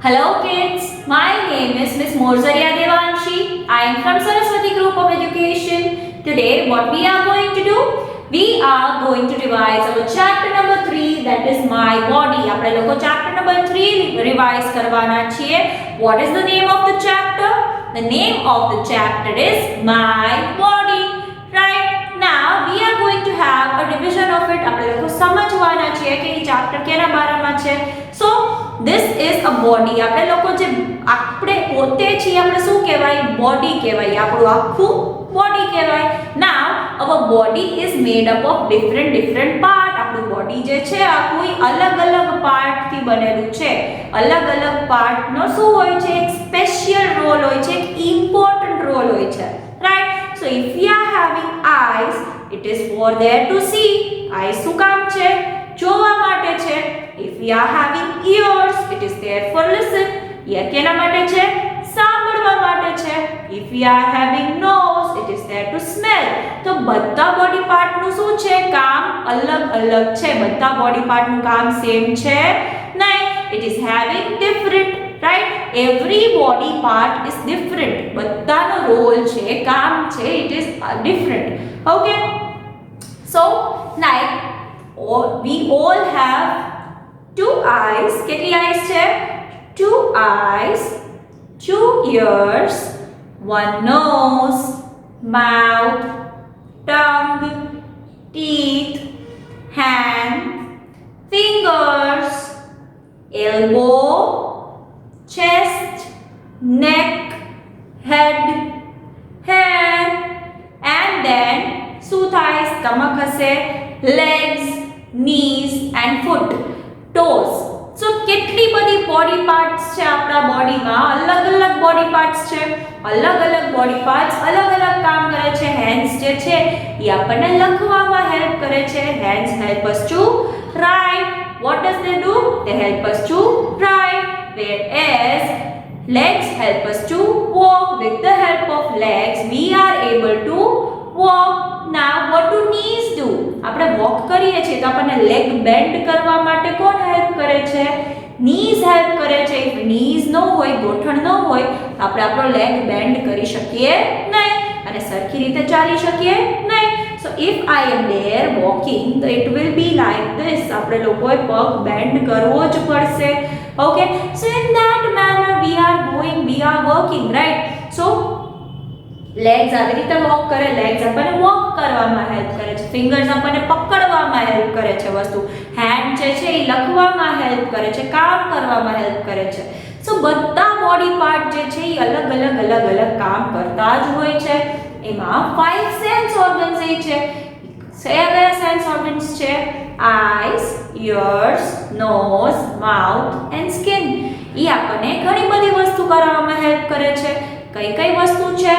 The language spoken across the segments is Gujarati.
Hello kids, my name is Miss Morzaria Devanshi. I am from Saraswati Group of Education. Today what we are going to do? We are going to revise our chapter number 3, that is my body. આપણે લોકો chapter number 3 revise કરવાના છીએ. What is the name of the chapter? The name of the chapter is my body. Right? Now we are going to have a revision of it. આપણે લોકો સમજવાના છીએ કે ಈ chapter કેના બારામાં છે. So this is a body. આપણે લોકો જે આપણે પોતે છીએ આપણે શું કહેવાય? બોડી કહેવાય. આપણું આખું બોડી કહેવાય. Now our body is made up of different part. આપણું બોડી જે છે આ કોઈ અલગ-અલગ પાર્ટ થી બનેલું છે. અલગ-અલગ પાર્ટ નો શું હોય છે? એક સ્પેશિયલ રોલ હોય છે, એક ઇમ્પોર્ટન્ટ રોલ હોય છે. Right? So if we are having eyes, it is for there to see. Eyes શું કામ છે? જોવા માટે છે. If we are having ears, it is there for listen. Ear કેના માટે છે? સાંભળવા માટે છે. If we are having nose, it is there to smell. તો બધા બોડી પાર્ટ નું શું છે? કામ અલગ-અલગ છે. બધા બોડી પાર્ટ નું કામ સેમ છે નહીં. It is having different, right? Every body part is different. બધાનો રોલ છે, કામ છે, it is different. Okay? So, like we all have two eyes. કેટલી eyes છે? Two eyes, two ears, one nose, mouth, tongue, teeth, hand, fingers, elbow, chest, neck, head, hair, and then શું થાય? stomach હશે, legs, knees and foot, toes. So કેટલી બધી બોડી પાર્ટ્સ છે આપણા બોડીમાં? અલગ-અલગ બોડી પાર્ટ્સ છે. અલગ-અલગ બોડી પાર્ટ્સ અલગ-અલગ કામ કરે છે. હેન્ડ્સ જે છે એ આપણને લખવામાં હેલ્પ કરે છે. Hands help us to write. What does they do? They help us to write. Whereas legs help us to walk. With the help of legs we are able to walk. Now what do knees do? આપણે વોક કરીએ છીએ તો આપણને લેગ બેન્ડ કરવા માટે કોણ હેલ્પ કરે છે? knees હેલ્પ કરે છે. if knees ન હોય, ગોઠણ ન હોય, આપણે આપણો લેગ બેન્ડ કરી શકીએ નહીં અને સરખી રીતે ચાલી શકીએ નહીં. so if I am there walking, so it will be like this. આપણે લોકોએ પગ બેન્ડ કરવો જ પડશે. okay? so in that manner we are working, right? so legs આવી રીતે વોક કરે. લેગ્સ આપણને વોક કરવામાં હેલ્પ કરે છે. ફિંગર્સ આપણને પકડવામાં હેલ્પ કરે છે વસ્તુ. હેન્ડ જે છે એ લખવામાં હેલ્પ કરે છે, કામ કરવામાં હેલ્પ કરે છે. સો બધા બોડી પાર્ટ જે છે એ અલગ-અલગ કામ કરતા જ હોય છે. એમાં 5 સેન્સ ઓર્ગન્સ એ છે. કયા સેન્સ ઓર્ગન્સ છે? Eyes, ears, nose, mouth and skin. એ આપણને ઘણી બધી વસ્તુ કરવામાં હેલ્પ કરે છે. કઈ વસ્તુ છે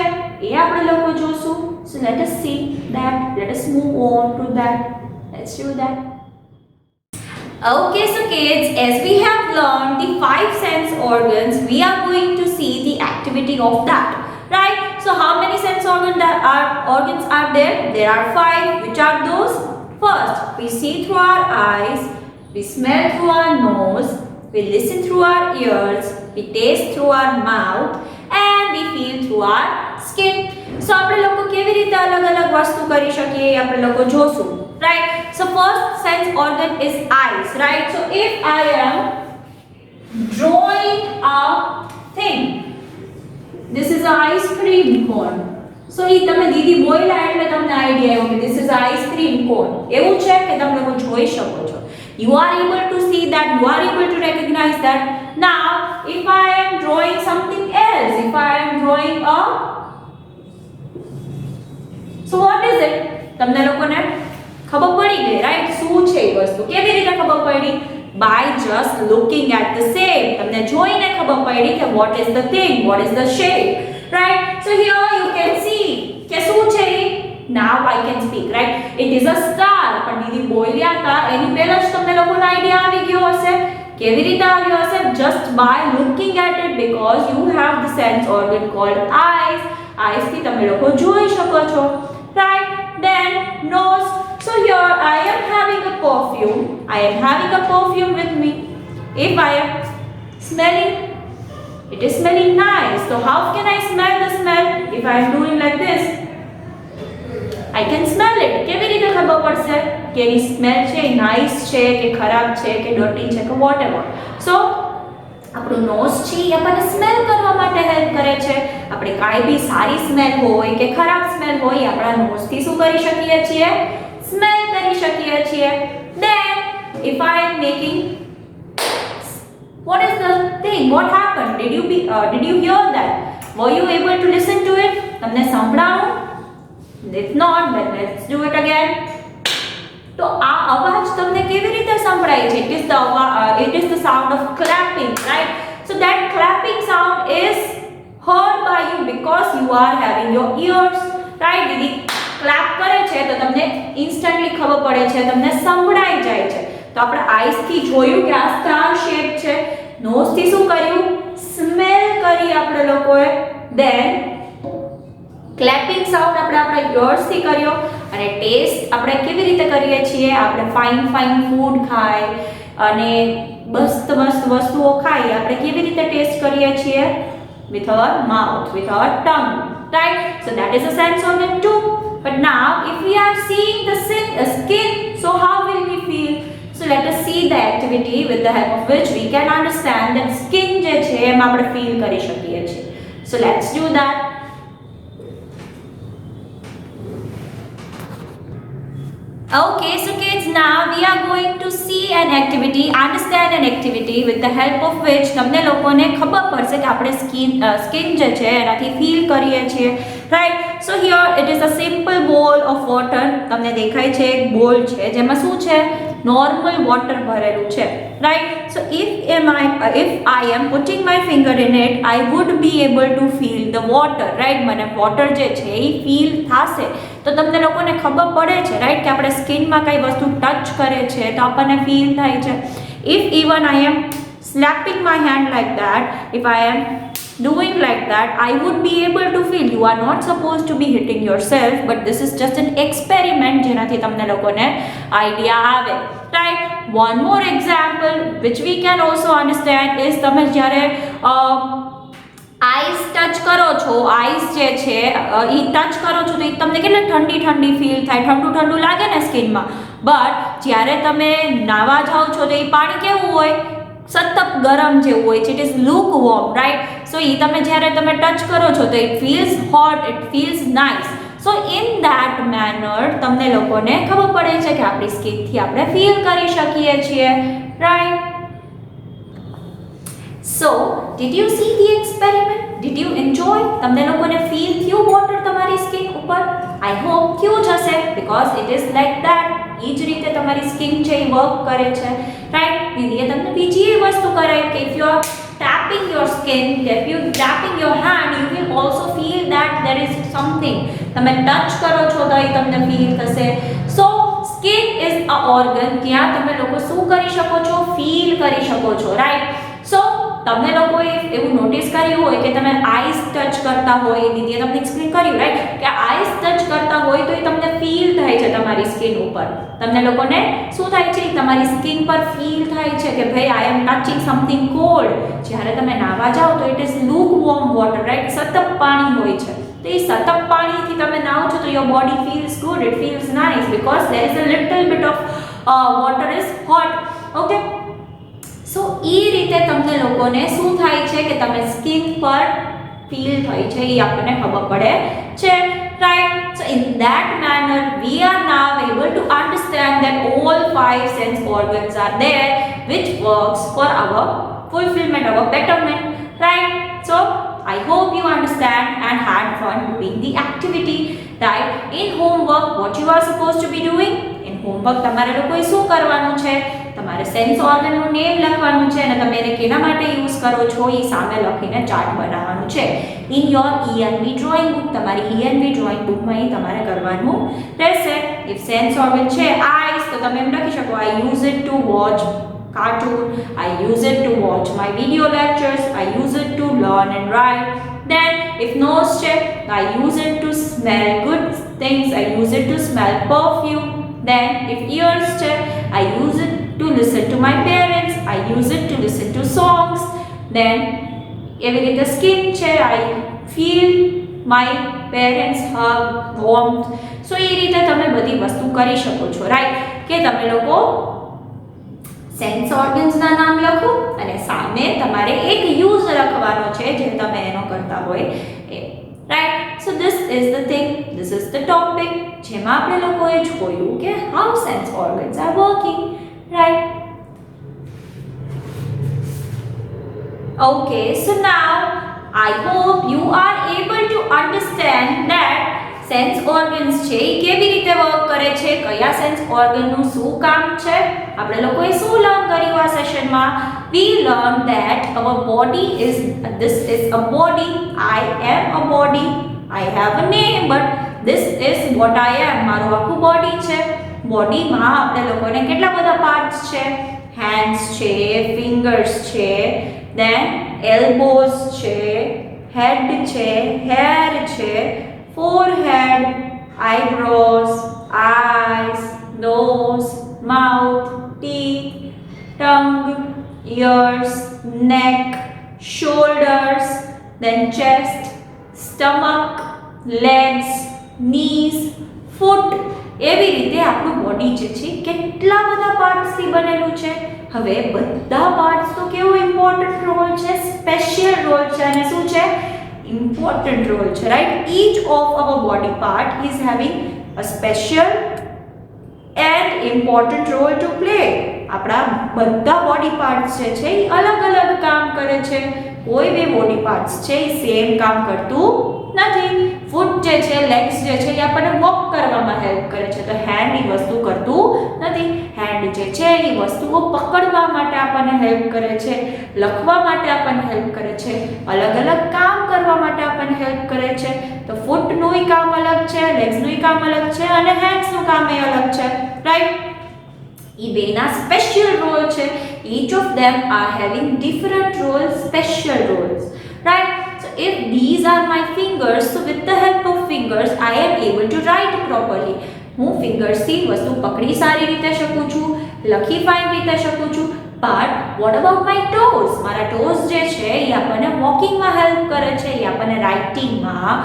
એ આપણે લોકો જોશું. So let us see that. Let us move on to that. Let's do that. Okay, so kids, as we have learned the 5 sense organs, we are going to see the activity of that. Right? So how many sense organs are there? There are 5. Which are those? First, we see through our eyes, we smell through our nose, we listen through our ears, we taste through our mouth, and we feel through our skin. So આપણે લોકો કેવી રીતે અલગ-અલગ વસ્તુ કરી શકીએ એ આપણે લોકો જોશું. Right? So first sense organ is eyes. Right? So if I am drawing a thing, this is an ice cream cone. So એ તમે દીદી બોલ્યા એટલે તમને આઈડિયા આવ્યો કે this is an ice cream cone. એવું છે કે તમે લોકો જોઈ શકો છો. You are able to see that, you are able to recognize that. Now if I am drawing something else, if I am drawing a, so what is it? તમને લોકોને ખબર પડી ગઈ, રાઈટ? શું છે એ વસ્તુ? કેવી રીતે ખબર પડી? by just looking at the same. તમને જોઈને ખબર પડી કે what is the thing, what is the shape, right? So here you can see કે શું છે એ? Now I can speak, right? It is a star. પણ દીદી બોલ્યા હતા એની પહેલા જ તમને લોકોને આઈડિયા આવી ગયો હશે. કેવી રીતે આવ્યો હશે? Just by looking at it, because you have the sense organ called eyes. Eyes થી તમે લોકો જોઈ શકો છો, right? Then nose. So here I am having a perfume. I am having a perfume with me. If I am smelling It is smelling nice. So how can I smell the smell? If I am doing like this, I can smell it. કેવી રીતે ખબર પડશે કે એની સ્મેલ છે એ નાઇસ છે કે ખરાબ છે કે ડર્ટી છે કે વોટએવર. સો આપણું નોઝ છે એ આપણને સ્મેલ કરવા માટે હેલ્પ કરે છે. આપણે કાંઈ બી સારી સ્મેલ હોય કે ખરાબ સ્મેલ હોય આપણા નોઝથી શું કરી શકીએ છીએ? સ્મેલ કરી શકીએ છીએ. Then if I am making, what is the thing? What happened? Did you hear that? Were you able to listen to it? તમને સંભળાયું? If not, then let's do it again. તો આ અવાજ તમને કેવી રીતે સંભળાય છે? It is the sound of clapping, right? So that clapping sound is heard by you because you are having your ears, right? Didi clap કરે છે તો તમને ઇન્સ્ટન્ટલી ખબર પડે છે, તમને સંભળાઈ જાય છે. તો આપણે આઈસ થી જોયું કે આ સ્ટાર શેપ છે. નોઝ થી શું કર્યું? સ્મેલ કરી આપણે લોકોએ. Then ક્લેપિંગ સાઉન્ડ આપણે આપણા ઇયર્સ થી કર્યો. અને ટેસ્ટ આપણે કેવી રીતે કરીએ છીએ? આપણે ફાઇન ફૂડ ખાય અને મસ્ત વસ્તુઓ ખાઈ આપણે કેવી રીતે ટેસ્ટ કરીએ છીએ? With our mouth, with our tongue, right? So that is a sense organ too. But now if we are seeing the skin, so how will we feel? So let us see the activity with the help of which we can understand that skin જે છે એમાં આપણે ફીલ કરી શકીએ છીએ. So let's do that. Okay, so kids, now we are going to see an activity, understand an activity with the help of which તમને લોકોને ખબર પડશે કે આપણે સ્કિન જે છે એનાથી ફીલ કરીએ છીએ, right? So here it is a simple bowl of water. તમને દેખાય છે એક બોલ છે જેમાં શું છે? નોર્મલ વોટર ભરેલું છે, right? So if I am putting my finger in it, I would be able to feel the water, right? મને વોટર જે છે એ ફીલ થશે. તો તમને લોકોને ખબર પડે છે, રાઈટ, કે આપણે સ્કિનમાં કઈ વસ્તુ ટચ કરે છે તો આપણને ફીલ થાય છે. If even I am slapping my hand like that, if I am doing like that, I would be able to feel. You are not supposed to be hitting yourself, but this is just an experiment જેનાથી તમને લોકોને આઈડિયા આવે, right? One more example which we can also understand is તમે જ્યારે આઈસ ટચ કરો છો, આઈસ જે છે એ ટચ કરો છો તો એ તમને કેટલી ઠંડી ફીલ થાય, ઠંડુ લાગે ને સ્કિનમાં. બટ જ્યારે તમે નાવા જાઓ છો તો એ પાણી કેવું હોય? સતત ગરમ જેવું હોય છે. It is look warm, right? So એ તમે જ્યારે તમે ટચ કરો છો તો it feels hot, it feels nice. So in that manner તમને લોકોને ખબર પડે છે કે આપણી સ્કિનથી આપણે ફીલ કરી શકીએ છીએ, right? So, did you see the experiment? Did you enjoy? તમને લોકોને ફીલ થયું વોટર તમારી સ્કિન ઉપર? I hope થયું જ હશે because it is like that. એ જ રીતે તમારી સ્કિન છે એ વર્ક કરે છે, રાઈટ? દીદીએ તમને બીજી એ વસ્તુ કરાવી કે if you are tapping your skin, if you tapping your hand, you will also feel that there is something. તમે ટચ કરો છો તો એ તમને ફીલ થશે. So, skin is a organ ત્યાં તમે લોકો શું કરી શકો છો? ફીલ કરી શકો છો, રાઈટ? So, તમને લોકોએ એવું નોટિસ કર્યું હોય કે તમે આઈસ ટચ કરતા હોય, દીદીએ તમને એક્સપ્લેન કર્યું, રાઈટ, કે આઈસ ટચ કરતા હોય તો એ તમને ફીલ થાય છે તમારી સ્કિન ઉપર. તમને લોકોને શું થાય છે? તમારી સ્કિન પર ફીલ થાય છે કે ભાઈ આઈ એમ ટચિંગ સમથિંગ કોલ્ડ. જ્યારે તમે નાવા જાઓ તો it is look warm water, right? સતત પાણી હોય છે. તો એ સતત પાણીથી તમે નાવો છો તો your body feels good, it feels nice because there is a little bit of water is hot. Okay, so એ રીતે તમને લોકોને શું થાય છે કે તમે સ્કિન પર ફીલ થઈ છે એ આપણને ખબર પડે છે, right? So in that manner we are now able to understand that all 5 sense organs are there which works for our fulfillment, our betterment, right? So I hope you understand and had fun doing the activity, right? In homework what you are supposed to be doing? In homework તમારે લોકોએ શું કરવાનું છે? તમારે સેન્સ ઓર્ગનનું નેમ લખવાનું છે અને તમે એને કેના માટે યુઝ કરો છો એ સામે લખીને ચાર્ટ બનાવવાનું છે. In your ENV drawing book, તમારી ENV ડ્રોઈંગ બુકમાં એ તમારે કરવાનું રહેશે. ઇફ સેન્સ ઓર્ગન છે આઈસ તો તમે એમ લખી શકો I use it to watch cartoon, I use it to watch my video lectures, I use it to learn and write. Then if nose check, I use it to smell good things, I use it to smell perfume. Then if ears check, I use it to listen to my parents, I use it to listen to songs. Then એવી રીતે સ્કિન છે, આઈ ફીલ માય પેરેન્ટ્સ હગ વોર્મથ. સો એ રીતે તમે બધી વસ્તુ કરી શકો છો, રાઈટ? કે તમે લોકો સેન્સ ઓર્ગન્સના નામ લખો અને સામે તમારે એક યુઝ લખવાનો છે જે તમે એનો કરતા હોય એ, right? So this is the thing, this is the topic જેમાં આપણે લોકોએ જોયું કે how sense organs are working, right? Okay, so now I hope you are able to understand that sense organs છે એ કેવી રીતે વર્ક કરે છે, કયા સેન્સ ઓર્ગનનું શું કામ છે. આપણે લોકોએ શું લર્ન કર્યું આ સેશનમાં? We learned that our body is, this is a body, I am a body, I have a name, but this is what I am. મારું આખું બોડી છે. બોડીમાં આપણે લોકોને કેટલા બધા પાર્ટ્સ છે? હેન્ડ્સ છે, ફિંગર્સ છે, then elbows છે, head છે, hair છે, forehead, eyebrows, eyes, nose, mouth, teeth, tongue, ears, neck, shoulders, then chest, stomach, legs, knees, foot. એવી રીતે આપણું બોડી જે છે કેટલા બધા પાર્ટ્સથી બનેલું છે. હવે બધા પાર્ટ્સનો કેવો ઇમ્પોર્ટન્ટ રોલ છે, સ્પેશિયલ રોલ છે અને શું છે? important role છે, right? Each of our body part is having a special and important role to play. આપણા બધા બોડી પાર્ટ્સ જે છે એ અલગ અલગ કામ કરે છે. કોઈ બે બોડી પાર્ટ્સ છે એ સેમ કામ કરતું નથી. ફૂટ જે છે, લેગ્સ જે છે એ આપણને વોક કરવામાં હેલ્પ કરે છે, તો હેન્ડ એ વસ્તુ કરતું નથી. હેન્ડ જે છે એ વસ્તુઓ પકડવા માટે આપણને હેલ્પ કરે છે, લખવા માટે આપણને હેલ્પ કરે છે, અલગ અલગ કામ કરવા માટે આપણને હેલ્પ કરે છે. તો ફૂટનું કામ અલગ છે, લેગ્સનું કામ અલગ છે અને હેન્ડ્સનું કામ એ અલગ છે, રાઈટ? એ બેના સ્પેશિયલ રોલ છે. each of them are having different roles, special roles, right? So if these are my fingers, so with the help of fingers I am able to write properly. હું ફિંગર્સથી વસ્તુ પકડી સારી રીતે શકું છું, લખી ફાઇન રીતે શકું છું. But what about my toes? મારા ટોઝ જે છે એ આપણને વોકિંગમાં હેલ્પ કરે છે, એ આપણને રાઇટિંગમાં,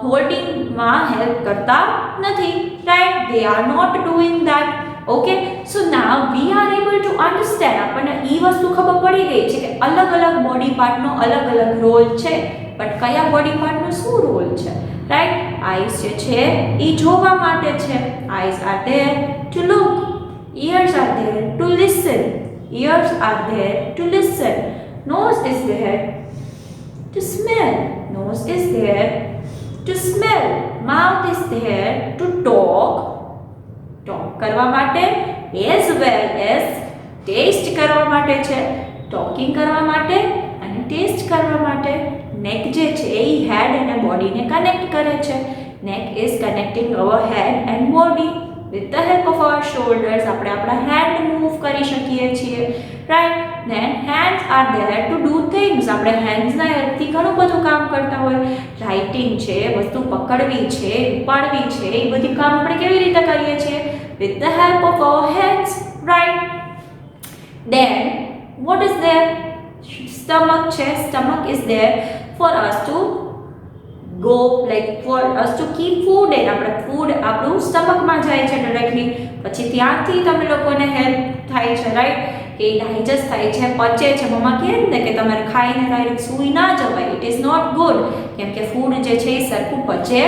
હોલ્ડિંગમાં હેલ્પ કરતા નથી, right? They are not doing that. Okay, so now we are able to understand. આપણને એ વસ્તુ ખબર પડી ગઈ છે કે અલગ અલગ બોડી પાર્ટનો અલગ અલગ રોલ છે, બટ કયા બોડી પાર્ટનો શું રોલ છે, રાઈટ? આઈઝ જે છે એ જોવા માટે છે. Eyes are there to look, ears are there to listen, ears are there to listen, nose is there to smell, nose is there to smell, mouth is there to talk, talk કરવા માટે, as well as taste કરવા માટે છે, talking કરવા માટે અને ટેસ્ટ કરવા માટે. નેક જે છે એ હેડ અને બોડીને કનેક્ટ કરે છે. Neck is connecting our head and body. with the help of our shoulders આપણે આપણા હેન્ડ મૂવ કરી શકીએ છીએ, right? then hands are there to do things. આપણે હેન્ડ્સના હેલ્પથી ઘણું બધું કામ કરતા હોય. રાઇટિંગ છે, વસ્તુ પકડવી છે, ઉપાડવી છે, એ બધી કામ આપણે કેવી રીતે કરીએ છીએ? with the help of our hands, right? then what is there? stomach છે. stomach is there for us to go, like for us to keep food in. આપણે ફૂડ આપણું સ્ટમકમાં જાય છે ડાયરેક્ટલી, પછી ત્યાંથી તમે લોકોને હેલ્પ થાય છે, રાઈટ? કે ડાયજેસ્ટ થાય છે, પચે છે. મમ્મા કહે ને કે તમારે ખાઈને ડાયરેક્ટ સૂઈ ના જવાય, ઇટ ઇઝ નોટ ગુડ, કેમ કે ફૂડ જે છે એ સરખું પચે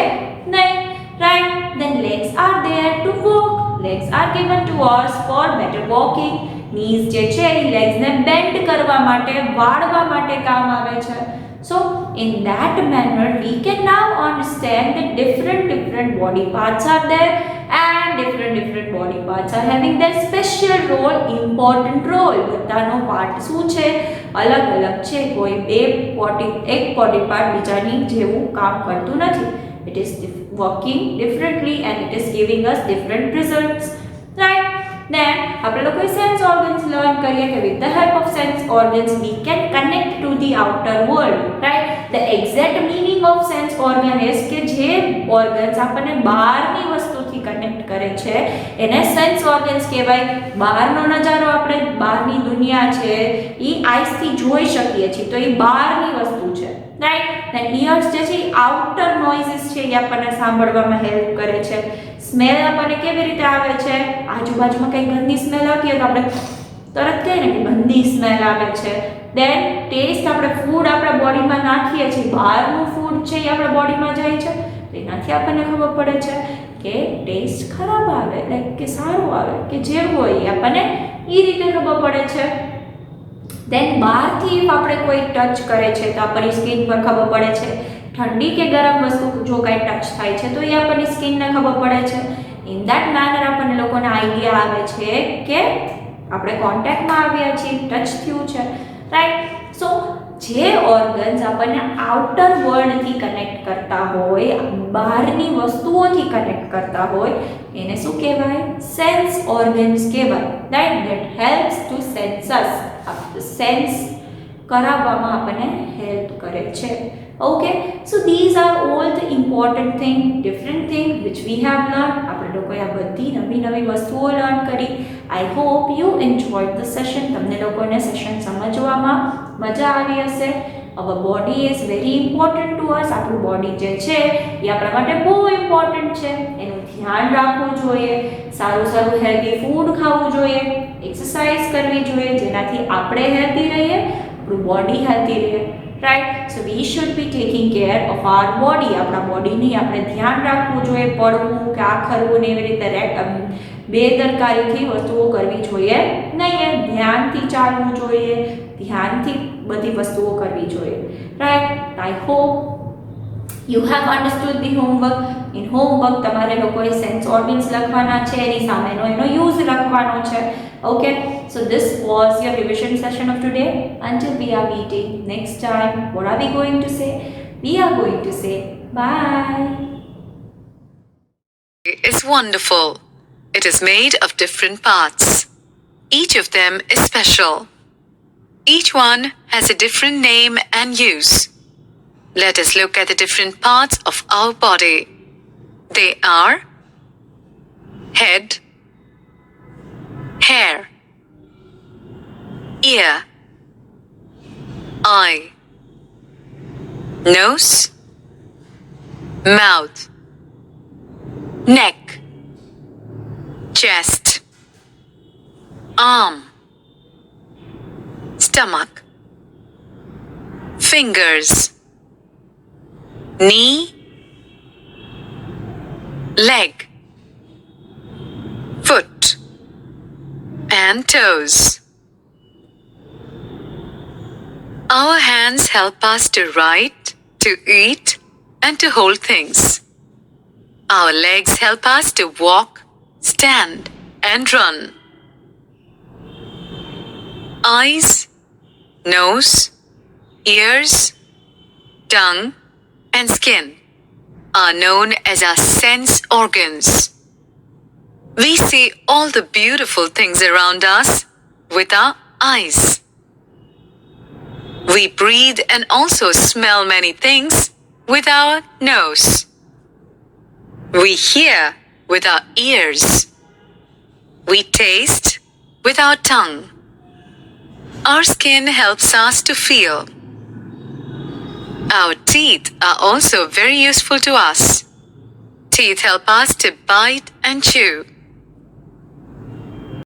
નહીં, right? then legs are there to walk, legs are given to us for better walking. knees જે છે એ લેગ્સને બેન્ડ કરવા માટે, વાળવા માટે કામ આવે છે. So in that manner we can now understand that different body parts are there and different body parts are having their special role, important role. બધાનો પાર્ટ શું છે? અલગ અલગ છે. કોઈ એક બોડી પાર્ટ બીજાની જેવું કામ કરતું નથી. It is working differently and it is giving us different results, right? then આપણે લોકોએ સેન્સ ઓર્ગન્સ લર્ન કરીએ કે with the help of sense organs we can connect to the outer world, right? the exact meaning of sense organ is કે જે organs આપણને બહારની વસ્તુથી કનેક્ટ કરે છે એને સેન્સ ઓર્ગન્સ કહેવાય. બહારનો નજારો આપણે બહારની દુનિયા છે એ આઈસથી જોઈ શકીએ છીએ તો એ બહારની વસ્તુ છે, રાઈટ. ને ઇયર્સ જે છે એ આઉટર નોઇઝીસ છે એ આપણને સાંભળવામાં હેલ્પ કરે છે. સ્મેલ આપણને કેવી રીતે આવે છે, આજુબાજુમાં કંઈ ગંદી સ્મેલ આવતી હોય તો આપણે તરત કહીએ ને કે ગંદી સ્મેલ આવે છે. દેન ટેસ્ટ, આપણે ફૂડ આપણા બોડીમાં નાખીએ છીએ, બહારનું ફૂડ છે એ આપણા બોડીમાં જાય છે તો એનાથી આપણને ખબર પડે છે કે ટેસ્ટ ખરાબ આવે લાઈક કે સારું આવે કે જેવું હોય એ આપણને એ રીતે ખબર પડે છે. દેન બહારથી આપણે કોઈ ટચ કરે છે તો આપણી સ્કિન પર ખબર પડે છે. ઠંડી કે ગરમ વસ્તુ જો કાંઈ ટચ થાય છે તો એ આપણની સ્કિનને ખબર પડે છે. ઇન ધેટ મેનર આપણને લોકોને આઈડિયા આવે છે કે આપણે કોન્ટેક્ટમાં આવ્યા છીએ, ટચ થયું છે, રાઈટ. સો જે ઓર્ગન્સ આપણને આઉટર વર્લ્ડથી કનેક્ટ કરતા હોય, બહારની વસ્તુઓથી કનેક્ટ કરતા હોય એને શું કહેવાય? સેન્સ ઓર્ગન્સ કહેવાય, right. That helps to sense us, sense કરાવવામાં આપણને હેલ્પ કરે છે. Okay, so these are all the important thing, different thing which we have learned. આપણે લોકોએ આ બધી નવી વસ્તુઓ લર્ન કરી. I hope you enjoyed the session. તમને લોકોને સેશન સમજવામાં મજા આવી હશે. Our body is very important to us. આપણું બોડી જે છે એ આપણા માટે બહુ ઇમ્પોર્ટન્ટ છે. એનું ધ્યાન રાખવું જોઈએ, સારું હેલ્ધી ફૂડ ખાવું જોઈએ, એક્સરસાઇઝ કરવી જોઈએ જેનાથી આપણે હેલ્ધી રહીએ, આપણું બોડી હેલ્ધી રહે, right. So we should be taking care of our body. આપણા બોડીની આપણે ધ્યાન રાખવું જોઈએ, પડવું કે આખરવું ને એવી રીતે બેદરકારીથી વસ્તુઓ કરવી જોઈએ નહીં. ધ્યાનથી ચાલવું જોઈએ, ધ્યાનથી બધી વસ્તુઓ કરવી જોઈએ, right. I hope you have understood the homework. In homework તમારે લોકોએ સેન્સ ઓર્ગન્સ લખવાના છે, એની સામેનો એનો યુઝ લખવાનો છે. Okay, so this was your revision session of today. Until we are meeting next time, what are we going to say? We are going to say bye. It's wonderful. It is made of different parts. Each of them is special. Each one has a different name and use. Let us look at the different parts of our body. They are head, hair, ear, eye, nose, mouth, neck, chest, arm, stomach, fingers, knee, leg, foot, and toes. Our hands help us to write, to eat, and to hold things. Our legs help us to walk, stand, and run. Eyes, nose, ears, tongue, and skin are known as our sense organs. We see all the beautiful things around us with our eyes. We breathe and also smell many things with our nose. We hear with our ears. We taste with our tongue. Our skin helps us to feel. Our teeth are also very useful to us. Teeth help us to bite and chew.